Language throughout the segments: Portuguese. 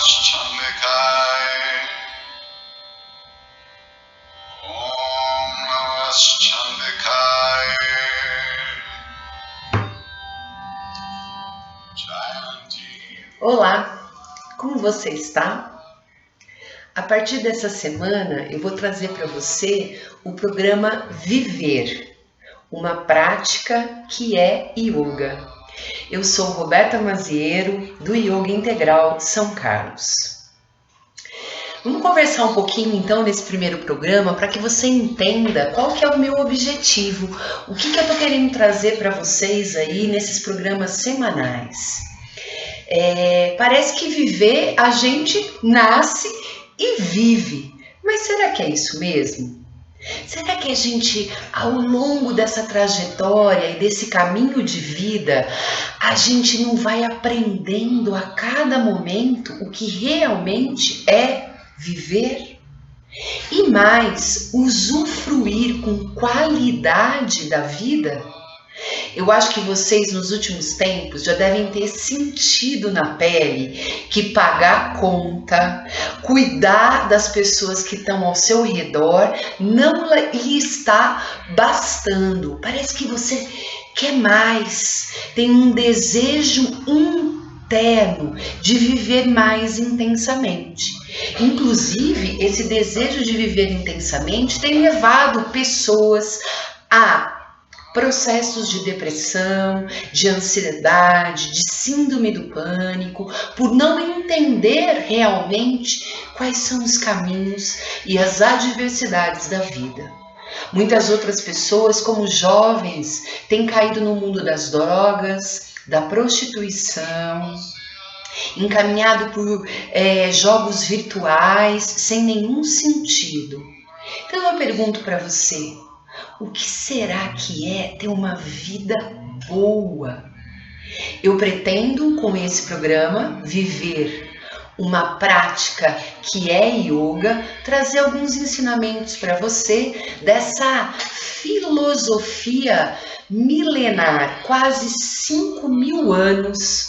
Chandikaya. Om Namah Chandikaya. Olá, como você está? A partir dessa semana eu vou trazer para você o programa Viver, uma prática que é yoga. Eu sou Roberta Maziero, do Yoga Integral São Carlos. Vamos conversar um pouquinho então nesse primeiro programa para que você entenda qual que é o meu objetivo, o que eu estou querendo trazer para vocês aí nesses programas semanais. Parece que viver a gente nasce e vive, mas será que é isso mesmo? Será que a gente, ao longo dessa trajetória e desse caminho de vida, a gente não vai aprendendo a cada momento o que realmente é viver? E mais, usufruir com qualidade da vida? Eu acho que vocês nos últimos tempos já devem ter sentido na pele que pagar a conta, cuidar das pessoas que estão ao seu redor não lhe está bastando. Parece que você quer mais, tem um desejo interno de viver mais intensamente. Inclusive, esse desejo de viver intensamente tem levado pessoas a processos de depressão, de ansiedade, de síndrome do pânico, por não entender realmente quais são os caminhos e as adversidades da vida. Muitas outras pessoas, como jovens, têm caído no mundo das drogas, da prostituição, encaminhado por jogos virtuais sem nenhum sentido. Então eu pergunto para você, o que será que é ter uma vida boa? Eu pretendo, com esse programa, viver uma prática que é yoga, trazer alguns ensinamentos para você dessa filosofia milenar, quase 5.000 anos,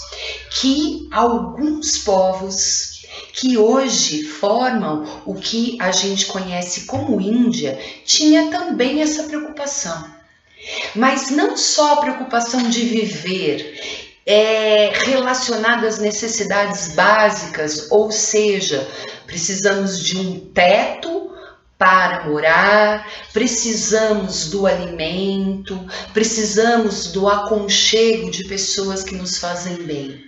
que alguns povos que hoje formam o que a gente conhece como Índia, tinha também essa preocupação. Mas não só a preocupação de viver, relacionada às necessidades básicas, ou seja, precisamos de um teto para morar, precisamos do alimento, precisamos do aconchego de pessoas que nos fazem bem.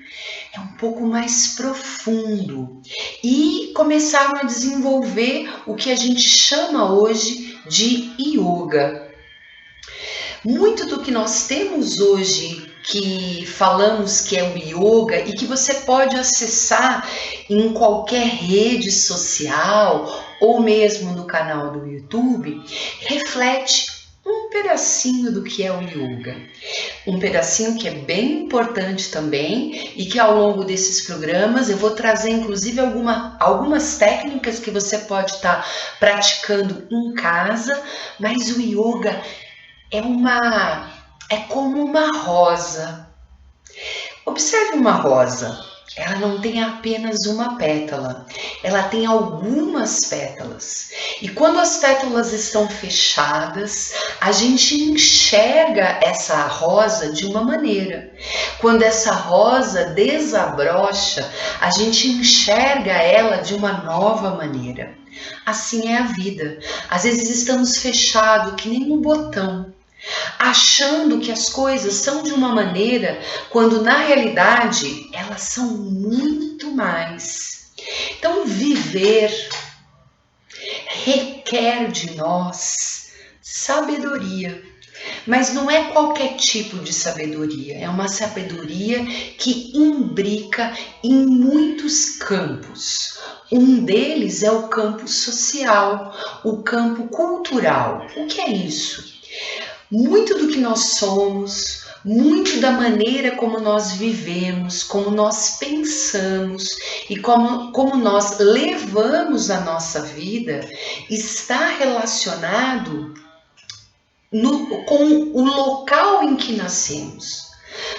É um pouco mais profundo e começaram a desenvolver o que a gente chama hoje de yoga. Muito do que nós temos hoje, que falamos que é o yoga e que você pode acessar em qualquer rede social ou mesmo no canal do YouTube, reflete um pedacinho do que é o yoga. Um pedacinho que é bem importante também e que ao longo desses programas eu vou trazer inclusive algumas técnicas que você pode estar praticando em casa, mas o yoga é como uma rosa. Observe uma rosa. Ela não tem apenas uma pétala, ela tem algumas pétalas. E quando as pétalas estão fechadas, a gente enxerga essa rosa de uma maneira. Quando essa rosa desabrocha, a gente enxerga ela de uma nova maneira. Assim é a vida. Às vezes estamos fechados que nem um botão, achando que as coisas são de uma maneira, quando na realidade elas são muito mais. Então viver requer de nós sabedoria, mas não é qualquer tipo de sabedoria, é uma sabedoria que imbrica em muitos campos. Um deles é o campo social, o campo cultural. O que é isso? Muito do que nós somos, muito da maneira como nós vivemos, como nós pensamos e como nós levamos a nossa vida está relacionado com o local em que nascemos.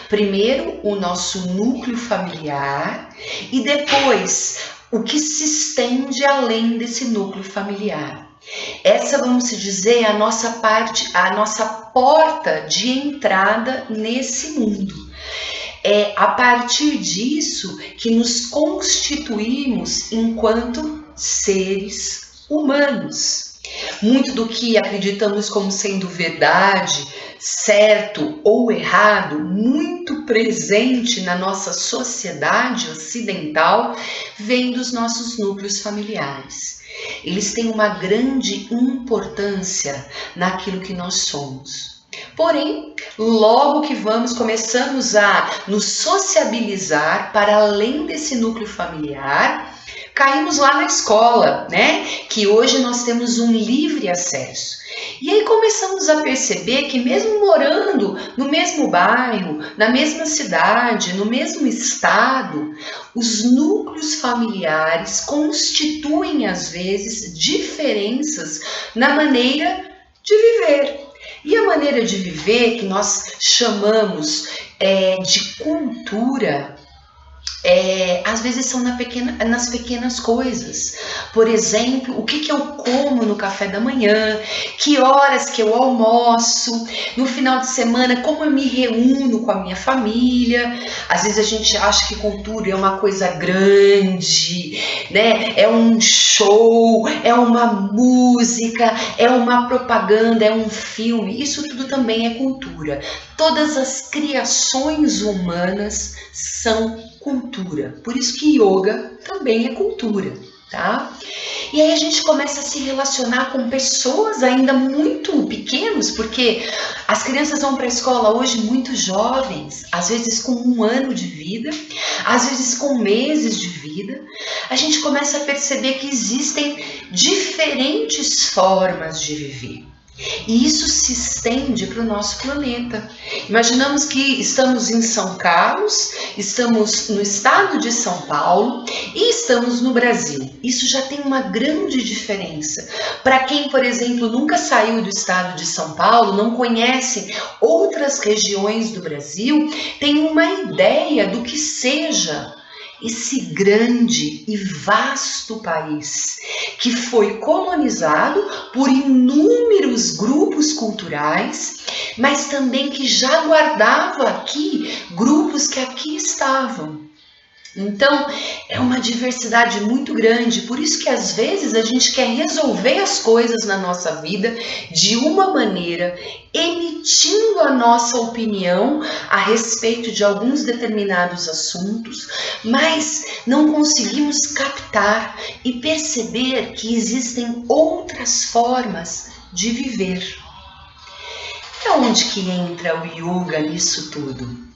Primeiro, o nosso núcleo familiar e depois o que se estende além desse núcleo familiar. Essa, vamos dizer, é a nossa parte, a nossa porta de entrada nesse mundo. É a partir disso que nos constituímos enquanto seres humanos. Muito do que acreditamos como sendo verdade, certo ou errado, muito presente na nossa sociedade ocidental, vem dos nossos núcleos familiares. Eles têm uma grande importância naquilo que nós somos. Porém, logo que começamos a nos sociabilizar para além desse núcleo familiar, caímos lá na escola, né? Que hoje nós temos um livre acesso. E aí começamos a perceber que mesmo morando no mesmo bairro, na mesma cidade, no mesmo estado, os núcleos familiares constituem às vezes diferenças na maneira de viver. E a maneira de viver que nós chamamos de cultura, às vezes são nas pequenas coisas. Por exemplo, o que eu como no café da manhã, que horas que eu almoço, no final de semana, como eu me reúno com a minha família. Às vezes a gente acha que cultura é uma coisa grande, né? É um show, é uma música, é uma propaganda, é um filme. Isso tudo também é cultura. Todas as criações humanas são cultura. Por isso que yoga também é cultura, tá? E aí a gente começa a se relacionar com pessoas ainda muito pequenos, porque as crianças vão para a escola hoje muito jovens, às vezes com 1 ano de vida, às vezes com meses de vida. A gente começa a perceber que existem diferentes formas de viver. E isso se estende para o nosso planeta. Imaginamos que estamos em São Carlos, estamos no estado de São Paulo e estamos no Brasil. Isso já tem uma grande diferença. Para quem, por exemplo, nunca saiu do estado de São Paulo, não conhece outras regiões do Brasil, tem uma ideia do que seja esse grande e vasto país que foi colonizado por inúmeros grupos culturais, mas também que já guardava aqui grupos que aqui estavam. Então, é uma diversidade muito grande, por isso que às vezes a gente quer resolver as coisas na nossa vida de uma maneira, emitindo a nossa opinião a respeito de alguns determinados assuntos, mas não conseguimos captar e perceber que existem outras formas de viver. É onde que entra o yoga nisso tudo?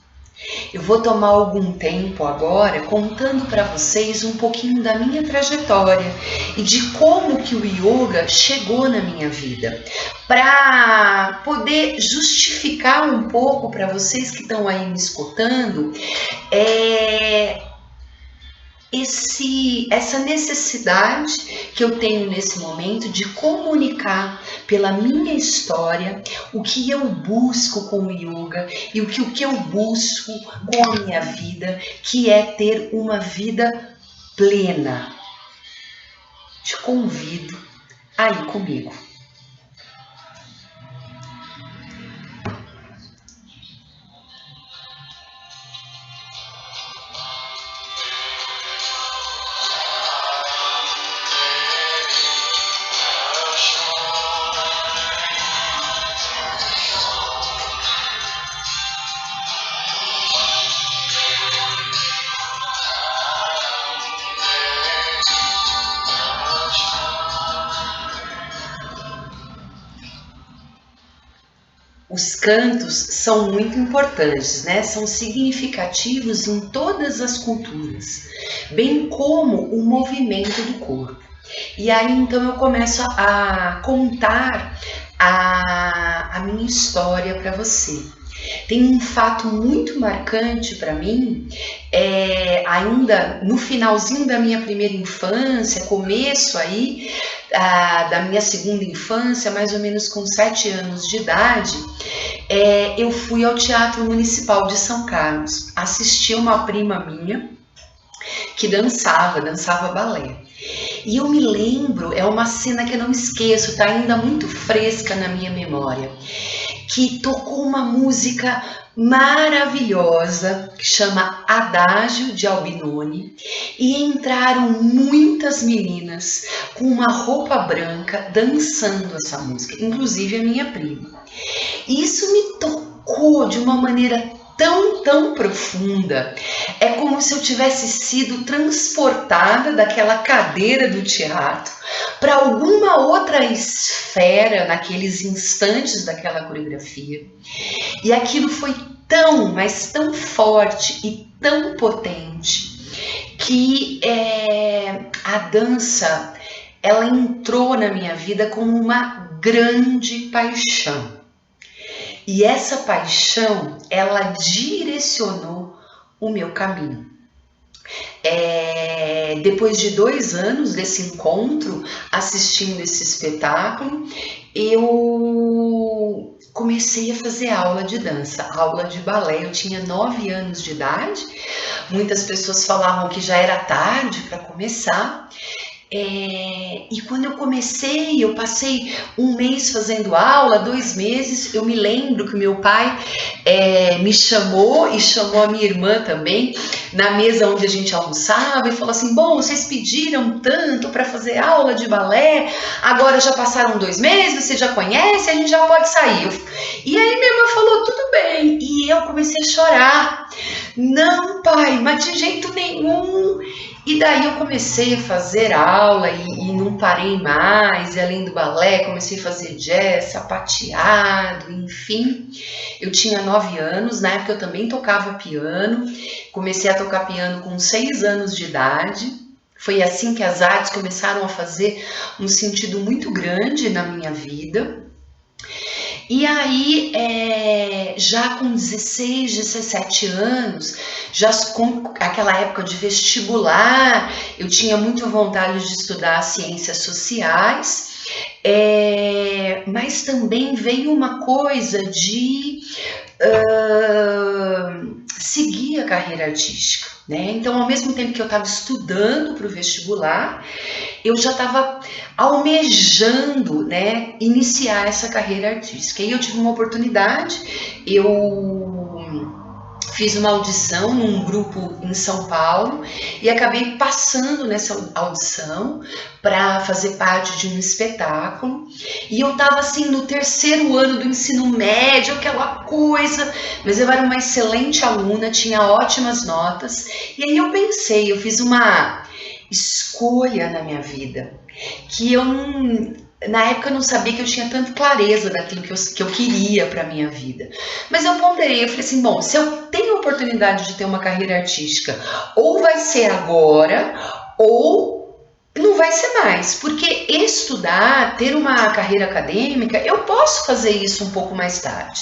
Eu vou tomar algum tempo agora contando para vocês um pouquinho da minha trajetória e de como que o yoga chegou na minha vida, para poder justificar um pouco para vocês que estão aí me escutando essa necessidade que eu tenho nesse momento de comunicar pela minha história o que eu busco com o yoga e o que eu busco com a minha vida, que é ter uma vida plena. Te convido a ir comigo. Os cantos são muito importantes, né? São significativos em todas as culturas, bem como o movimento do corpo. E aí então eu começo a contar a minha história para você. Tem um fato muito marcante para mim, ainda no finalzinho da minha primeira infância, começo aí da minha segunda infância, mais ou menos com 7 anos de idade, eu fui ao Teatro Municipal de São Carlos, assisti uma prima minha que dançava balé. E eu me lembro, é uma cena que eu não esqueço, tá ainda muito fresca na minha memória, que tocou uma música maravilhosa que chama Adágio de Albinoni e entraram muitas meninas com uma roupa branca dançando essa música, inclusive a minha prima. E isso me tocou de uma maneira tão profunda. É como se eu tivesse sido transportada daquela cadeira do teatro para alguma outra esfera naqueles instantes daquela coreografia. E aquilo foi tão, mas tão forte e tão potente que a dança, ela entrou na minha vida como uma grande paixão. E essa paixão, ela direcionou o meu caminho. Depois de 2 anos desse encontro, assistindo esse espetáculo, eu comecei a fazer aula de dança, aula de balé. Eu tinha 9 anos de idade, muitas pessoas falavam que já era tarde para começar. E quando eu comecei, eu passei 1 mês fazendo aula, 2 meses. Eu me lembro que meu pai me chamou e chamou a minha irmã também na mesa onde a gente almoçava e falou assim: bom, vocês pediram tanto para fazer aula de balé, agora já passaram 2 meses, você já conhece, a gente já pode sair. E aí minha irmã falou: tudo bem. E eu comecei a chorar. Não, pai, mas de jeito nenhum. E daí eu comecei a fazer aula e não parei mais, e além do balé comecei a fazer jazz, sapateado, enfim. Eu tinha 9 anos, na época eu também tocava piano, comecei a tocar piano com 6 anos de idade. Foi assim que as artes começaram a fazer um sentido muito grande na minha vida. E aí, já com 16, 17 anos, já com aquela época de vestibular, eu tinha muita vontade de estudar ciências sociais, mas também veio uma coisa de seguir a carreira artística, né? Então, ao mesmo tempo que eu estava estudando para o vestibular, eu já estava almejando, né, iniciar essa carreira artística. E eu tive uma oportunidade, eu fiz uma audição num grupo em São Paulo e acabei passando nessa audição para fazer parte de um espetáculo. E eu estava assim no 3º ano do ensino médio, aquela coisa, mas eu era uma excelente aluna, tinha ótimas notas. E aí eu pensei, eu fiz uma escolha na minha vida, que eu na época eu não sabia que eu tinha tanta clareza daquilo que eu queria para a minha vida. Mas eu ponderei, eu falei assim, bom, se eu tenho a oportunidade de ter uma carreira artística, ou vai ser agora, ou não vai ser mais. Porque estudar, ter uma carreira acadêmica, eu posso fazer isso um pouco mais tarde.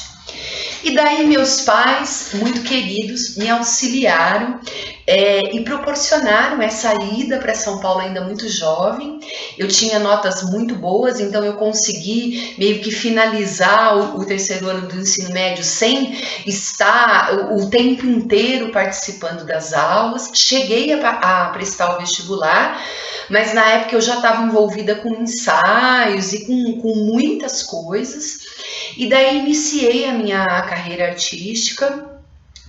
E daí meus pais, muito queridos, me auxiliaram e proporcionaram essa ida para São Paulo ainda muito jovem. Eu tinha notas muito boas, então eu consegui meio que finalizar o 3º ano do ensino médio sem estar o tempo inteiro participando das aulas. Cheguei a prestar o vestibular, mas na época eu já estava envolvida com ensaios e com muitas coisas. E daí iniciei a minha carreira artística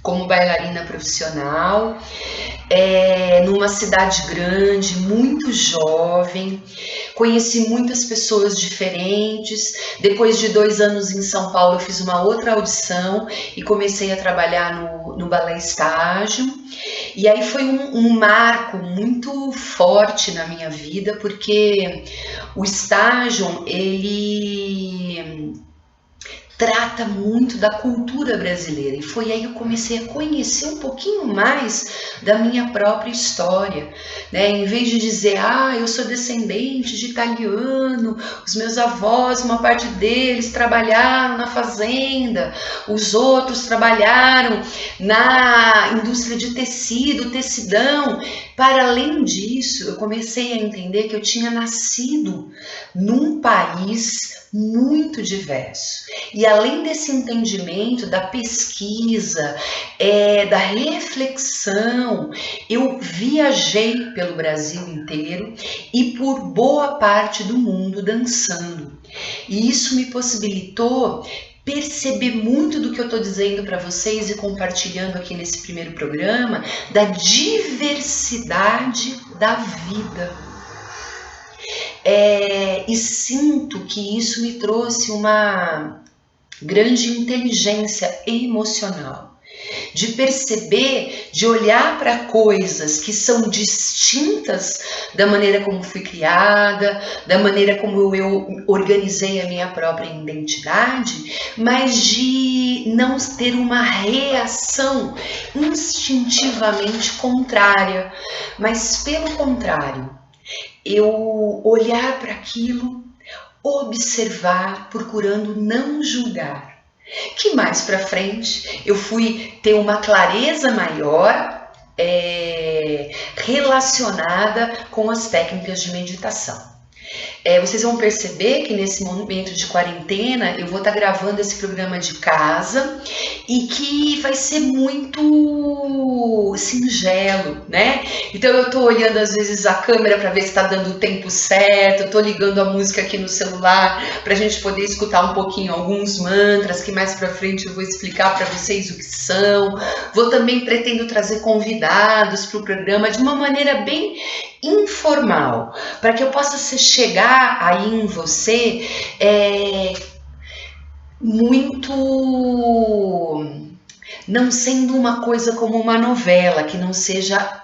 como bailarina profissional, numa cidade grande, muito jovem. Conheci muitas pessoas diferentes. Depois de 2 anos em São Paulo, eu fiz uma outra audição e comecei a trabalhar no Balé Estágio. E aí foi um marco muito forte na minha vida, porque o estágio, ele trata muito da cultura brasileira, e foi aí que eu comecei a conhecer um pouquinho mais da minha própria história, né? Em vez de dizer, eu sou descendente de italiano, os meus avós, uma parte deles trabalharam na fazenda, os outros trabalharam na indústria de tecido, tecidão. Para além disso, eu comecei a entender que eu tinha nascido num país muito diverso. E E além desse entendimento, da pesquisa, da reflexão, eu viajei pelo Brasil inteiro e por boa parte do mundo dançando. E isso me possibilitou perceber muito do que eu estou dizendo para vocês e compartilhando aqui nesse primeiro programa, da diversidade da vida. E sinto que isso me trouxe uma grande inteligência emocional. De perceber, de olhar para coisas que são distintas da maneira como fui criada, da maneira como eu organizei a minha própria identidade, mas de não ter uma reação instintivamente contrária, mas pelo contrário, eu olhar para aquilo, observar, procurando não julgar. Que mais para frente eu fui ter uma clareza maior relacionada com as técnicas de meditação. Vocês vão perceber que nesse momento de quarentena eu vou estar gravando esse programa de casa e que vai ser muito singelo, né? Então eu tô olhando às vezes a câmera para ver se está dando o tempo certo, eu tô ligando a música aqui no celular para a gente poder escutar um pouquinho alguns mantras que mais para frente eu vou explicar para vocês o que são. Pretendo trazer convidados para o programa de uma maneira bem informal, para que eu possa chegar aí em você muito não sendo uma coisa como uma novela, que não seja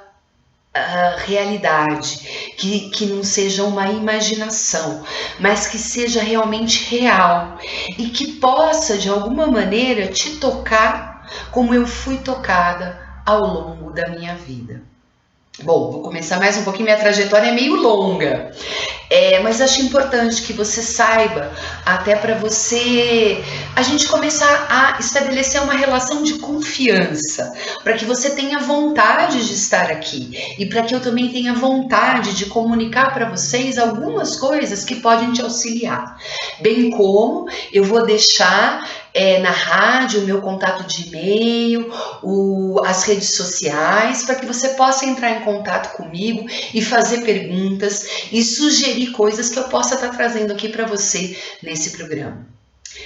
a realidade, que não seja uma imaginação, mas que seja realmente real e que possa de alguma maneira te tocar como eu fui tocada ao longo da minha vida. Bom, vou começar mais um pouquinho, minha trajetória é meio longa, mas acho importante que você saiba, até para a gente começar a estabelecer uma relação de confiança, para que você tenha vontade de estar aqui e para que eu também tenha vontade de comunicar para vocês algumas coisas que podem te auxiliar, bem como eu vou deixar na rádio o meu contato de e-mail, as redes sociais, para que você possa entrar em contato comigo e fazer perguntas e sugerir coisas que eu possa estar trazendo aqui para você nesse programa.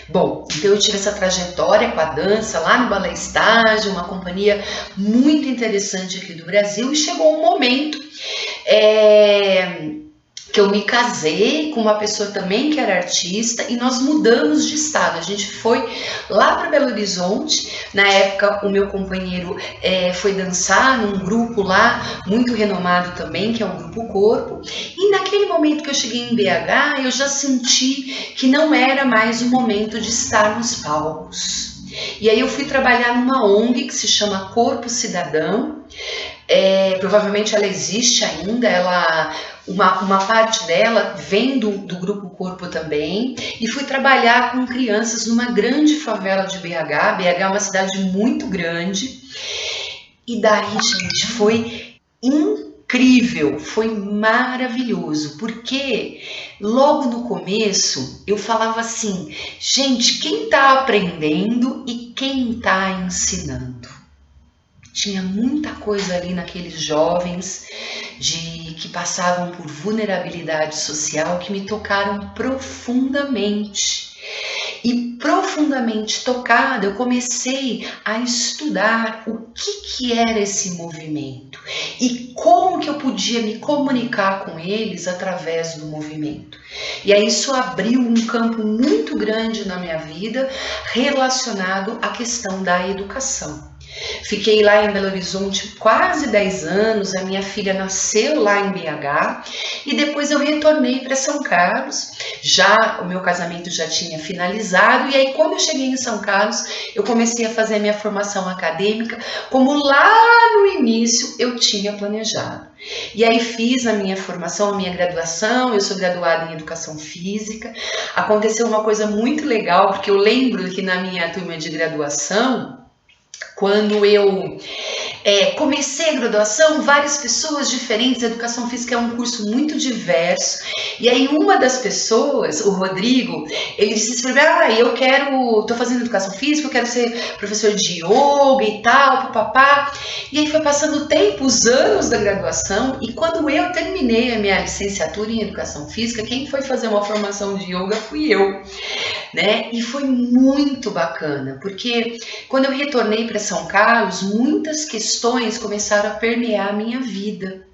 Bom, então eu tive essa trajetória com a dança lá no Balé Estágio, uma companhia muito interessante aqui do Brasil, e chegou um momento que eu me casei com uma pessoa também que era artista e nós mudamos de estado. A gente foi lá para Belo Horizonte. Na época, o meu companheiro foi dançar num grupo lá, muito renomado também, que é o Grupo Corpo. E naquele momento que eu cheguei em BH, eu já senti que não era mais o momento de estar nos palcos. E aí eu fui trabalhar numa ONG que se chama Corpo Cidadão. Provavelmente ela existe ainda, uma parte dela vem do Grupo Corpo também, e fui trabalhar com crianças numa grande favela de BH. BH é uma cidade muito grande, e daí, gente, foi incrível, foi maravilhoso, porque logo no começo eu falava assim, gente, quem está aprendendo e quem está ensinando? Tinha muita coisa ali naqueles jovens que passavam por vulnerabilidade social que me tocaram profundamente. E profundamente tocada, eu comecei a estudar o que era esse movimento e como que eu podia me comunicar com eles através do movimento. E aí isso abriu um campo muito grande na minha vida relacionado à questão da educação. Fiquei lá em Belo Horizonte quase 10 anos, a minha filha nasceu lá em BH e depois eu retornei para São Carlos, o meu casamento já tinha finalizado, e aí quando eu cheguei em São Carlos eu comecei a fazer a minha formação acadêmica como lá no início eu tinha planejado. E aí fiz a minha formação, a minha graduação, eu sou graduada em Educação Física. Aconteceu uma coisa muito legal, porque eu lembro que na minha turma de graduação, quando eu Comecei a graduação, várias pessoas diferentes, a educação física é um curso muito diverso, e aí uma das pessoas, o Rodrigo, ele disse para mim, tô fazendo educação física, eu quero ser professor de yoga e tal, papapá, e aí foi passando o tempo, os anos da graduação, e quando eu terminei a minha licenciatura em educação física, quem foi fazer uma formação de yoga fui eu, né? E foi muito bacana, porque quando eu retornei para São Carlos, muitas questões começaram a permear a minha vida.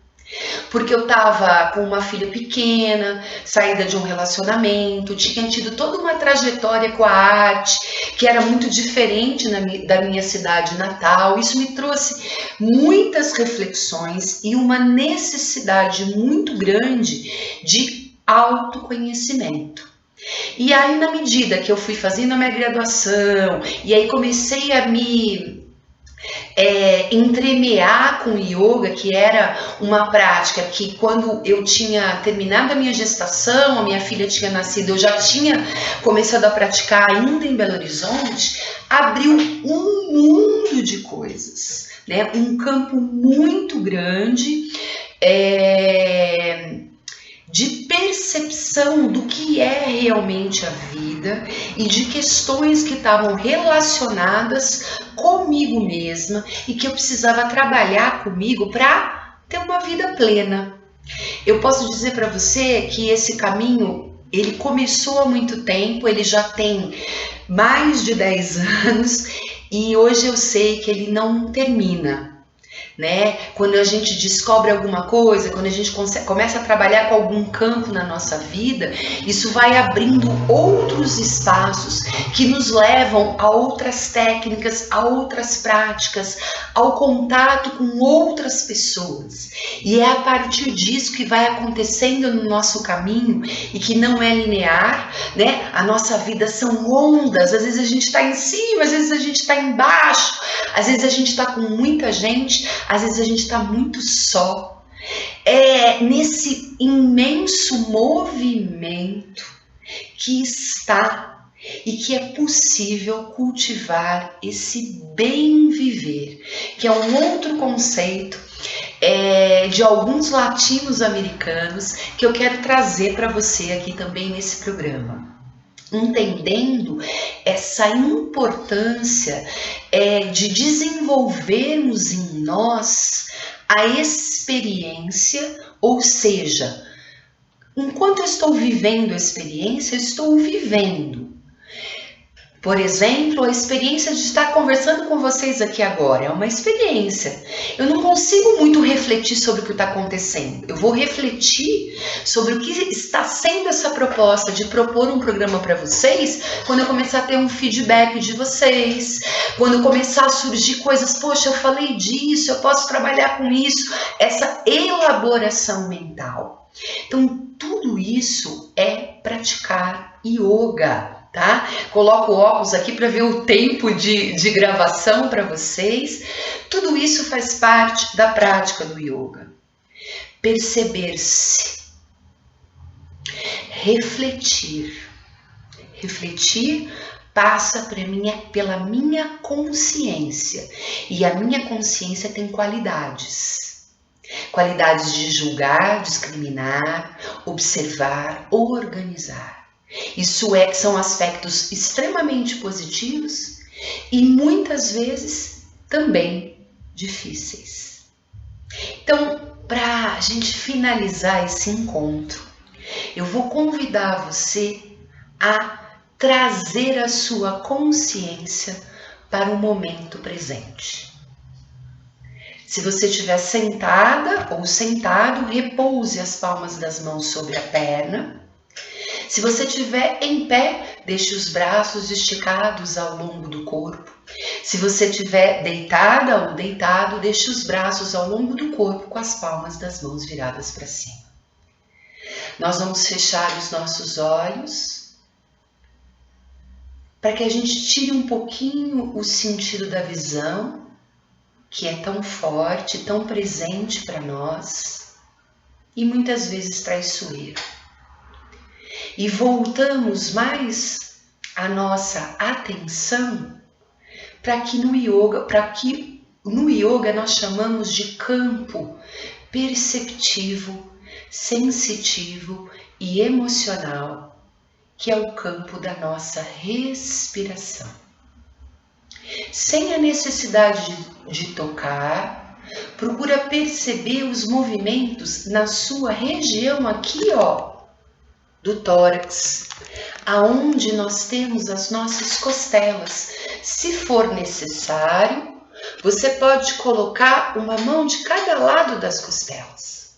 Porque eu estava com uma filha pequena, saída de um relacionamento, tinha tido toda uma trajetória com a arte, que era muito diferente da minha cidade natal. Isso me trouxe muitas reflexões e uma necessidade muito grande de autoconhecimento. E aí, na medida que eu fui fazendo a minha graduação, e aí comecei a me entremear com yoga, que era uma prática que quando eu tinha terminado a minha gestação, a minha filha tinha nascido, eu já tinha começado a praticar ainda em Belo Horizonte, abriu um mundo de coisas, né? Um campo muito grande de percepção do que é realmente a vida e de questões que estavam relacionadas comigo mesma e que eu precisava trabalhar comigo para ter uma vida plena. Eu posso dizer para você que esse caminho, ele começou há muito tempo, ele já tem mais de 10 anos e hoje eu sei que ele não termina. Né? Quando a gente descobre alguma coisa, quando a gente começa a trabalhar com algum campo na nossa vida, isso vai abrindo outros espaços que nos levam a outras técnicas, a outras práticas, ao contato com outras pessoas. E é a partir disso que vai acontecendo no nosso caminho e que não é linear, né? A nossa vida são ondas, às vezes a gente está em cima, às vezes a gente está embaixo, às vezes a gente está com muita gente, às vezes a gente está muito só. É nesse imenso movimento que está e que é possível cultivar esse bem viver, que é um outro conceito de alguns latinos-americanos que eu quero trazer para você aqui também nesse programa. Entendendo essa importância de desenvolvermos em nós a experiência, ou seja, enquanto eu estou vivendo a experiência, eu estou vivendo. Por exemplo, a experiência de estar conversando com vocês aqui agora é uma experiência. Eu não consigo muito refletir sobre o que está acontecendo. Eu vou refletir sobre o que está sendo essa proposta de propor um programa para vocês quando eu começar a ter um feedback de vocês, quando começar a surgir coisas, poxa, eu falei disso, eu posso trabalhar com isso, essa elaboração mental. Então, tudo isso é praticar yoga. Tá? Coloco o óculos aqui para ver o tempo de gravação para vocês. Tudo isso faz parte da prática do yoga. Perceber-se, refletir. Refletir passa pela minha consciência. E a minha consciência tem qualidades. Qualidades de julgar, discriminar, observar, organizar. Isso são aspectos extremamente positivos e muitas vezes também difíceis. Então, para a gente finalizar esse encontro, eu vou convidar você a trazer a sua consciência para o momento presente. Se você estiver sentada ou sentado, repouse as palmas das mãos sobre a perna. Se você estiver em pé, deixe os braços esticados ao longo do corpo. Se você estiver deitada ou deitado, deixe os braços ao longo do corpo com as palmas das mãos viradas para cima. Nós vamos fechar os nossos olhos para que a gente tire um pouquinho o sentido da visão, que é tão forte, tão presente para nós e muitas vezes traiçoeiro. E voltamos mais a nossa atenção para que no yoga, para que No yoga nós chamamos de campo perceptivo, sensitivo e emocional, que é o campo da nossa respiração. Sem a necessidade de tocar, procura perceber os movimentos na sua região aqui, ó, do tórax, aonde nós temos as nossas costelas. Se for necessário, você pode colocar uma mão de cada lado das costelas.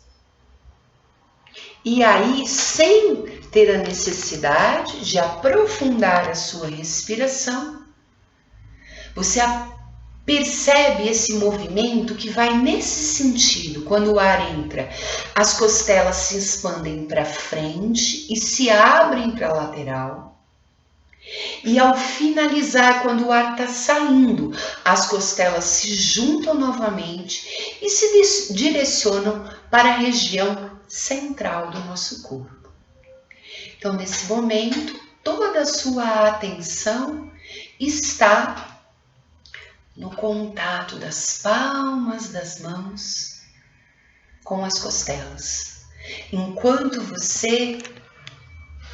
E aí, sem ter a necessidade de aprofundar a sua respiração, você percebe esse movimento que vai nesse sentido. Quando o ar entra, as costelas se expandem para frente e se abrem para a lateral. E ao finalizar, quando o ar está saindo, as costelas se juntam novamente e se direcionam para a região central do nosso corpo. Então, nesse momento, toda a sua atenção está no contato das palmas das mãos com as costelas. Enquanto você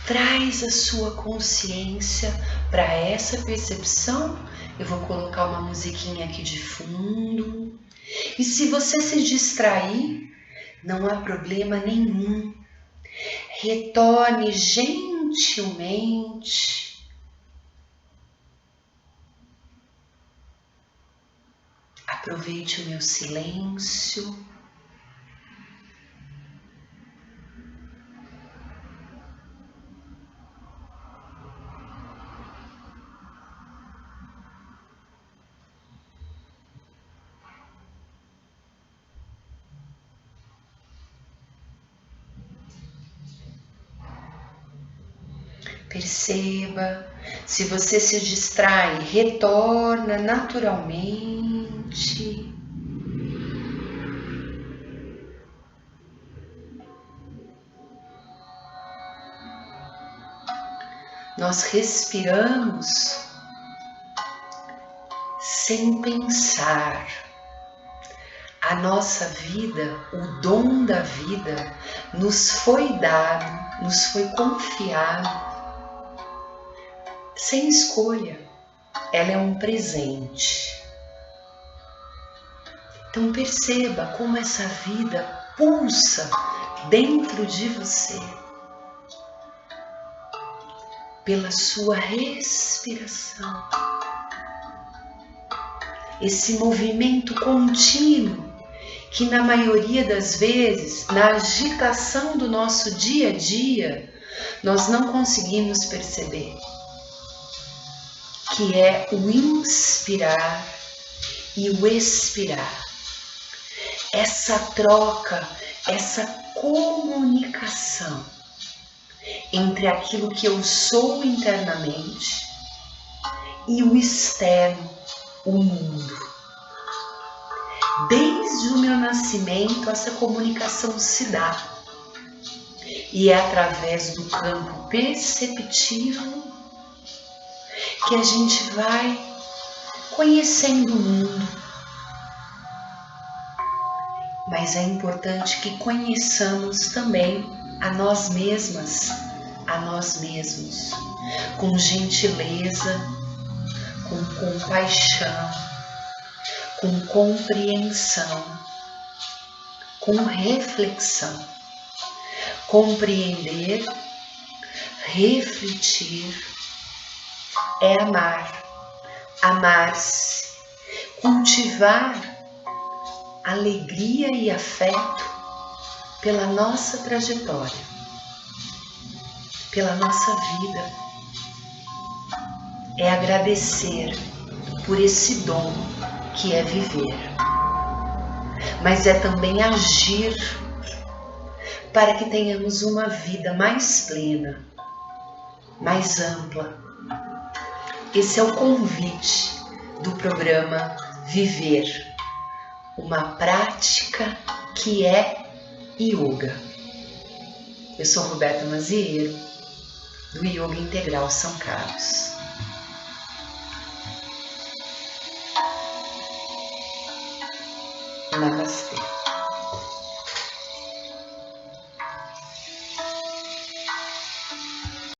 traz a sua consciência para essa percepção, eu vou colocar uma musiquinha aqui de fundo. E se você se distrair, não há problema nenhum. Retorne gentilmente. Aproveite o meu silêncio. Perceba, se você se distrai, retorna naturalmente. Nós respiramos sem pensar. A nossa vida, o dom da vida, nos foi dado, nos foi confiado sem escolha. Ela é um presente. Então perceba como essa vida pulsa dentro de você pela sua respiração. Esse movimento contínuo que na maioria das vezes, na agitação do nosso dia a dia, nós não conseguimos perceber, que é o inspirar e o expirar. Essa troca, essa comunicação entre aquilo que eu sou internamente e o externo, o mundo. Desde o meu nascimento, essa comunicação se dá. E é através do campo perceptivo que a gente vai conhecendo o mundo. Mas é importante que conheçamos também a nós mesmas, a nós mesmos, com gentileza, com compaixão, com compreensão, com reflexão. Compreender, refletir, é amar, amar-se, cultivar alegria e afeto pela nossa trajetória, pela nossa vida. É agradecer por esse dom que é viver, mas é também agir para que tenhamos uma vida mais plena, mais ampla. Esse é o convite do programa Viver, uma prática que é yoga. Eu sou Roberta Mazieiro, do Yoga Integral São Carlos. Namastê.